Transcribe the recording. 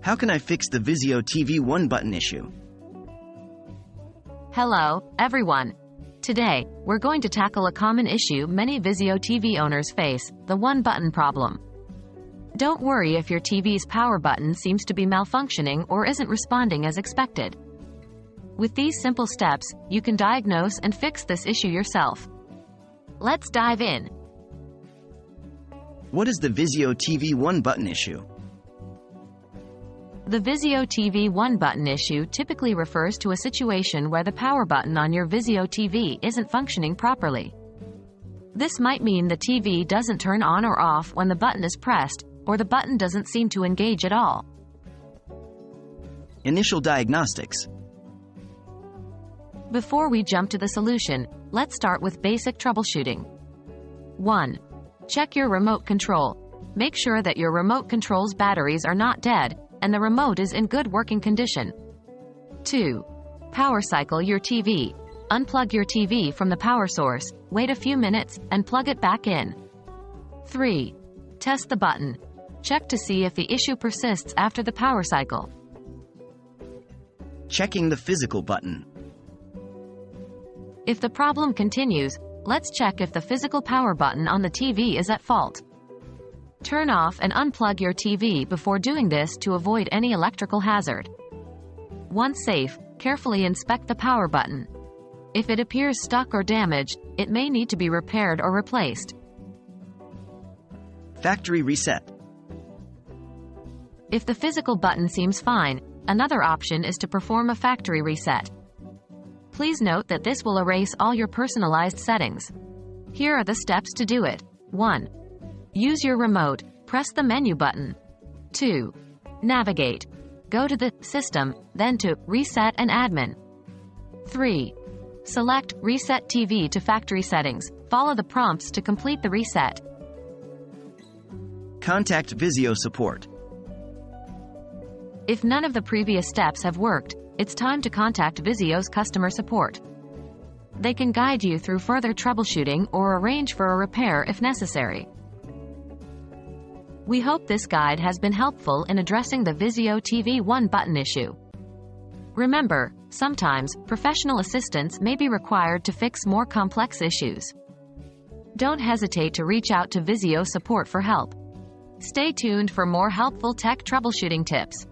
How can I fix the Vizio TV 1 button issue? Hello, everyone. Today, we're going to tackle a common issue many Vizio TV owners face, the one-button problem. Don't worry if your TV's power button seems to be malfunctioning or isn't responding as expected. With these simple steps, you can diagnose and fix this issue yourself. Let's dive in. What is the Vizio TV 1 button issue? The Vizio TV 1 button issue typically refers to a situation where the power button on your Vizio TV isn't functioning properly. This might mean the TV doesn't turn on or off when the button is pressed, or the button doesn't seem to engage at all. Initial diagnostics. Before we jump to the solution, let's start with basic troubleshooting. 1. Check your remote control. Make sure that your remote control's batteries are not dead, and the remote is in good working condition. 2. Power cycle your TV. Unplug your TV from the power source, wait a few minutes, and plug it back in. 3. Test the button. Check to see if the issue persists after the power cycle. Checking the physical button. If the problem continues, let's check if the physical power button on the TV is at fault. Turn off and unplug your TV before doing this to avoid any electrical hazard. Once safe, carefully inspect the power button. If it appears stuck or damaged, it may need to be repaired or replaced. Factory reset. If the physical button seems fine, another option is to perform a factory reset. Please note that this will erase all your personalized settings. Here are the steps to do it. 1. Use your remote, press the menu button. 2. Navigate. Go to the System, then to Reset and Admin. 3. Select Reset TV to Factory Settings. Follow the prompts to complete the reset. Contact Vizio support. If none of the previous steps have worked, it's time to contact Vizio's customer support. They can guide you through further troubleshooting or arrange for a repair if necessary. We hope this guide has been helpful in addressing the Vizio TV 1 button issue. Remember, sometimes, professional assistance may be required to fix more complex issues. Don't hesitate to reach out to Vizio support for help. Stay tuned for more helpful tech troubleshooting tips.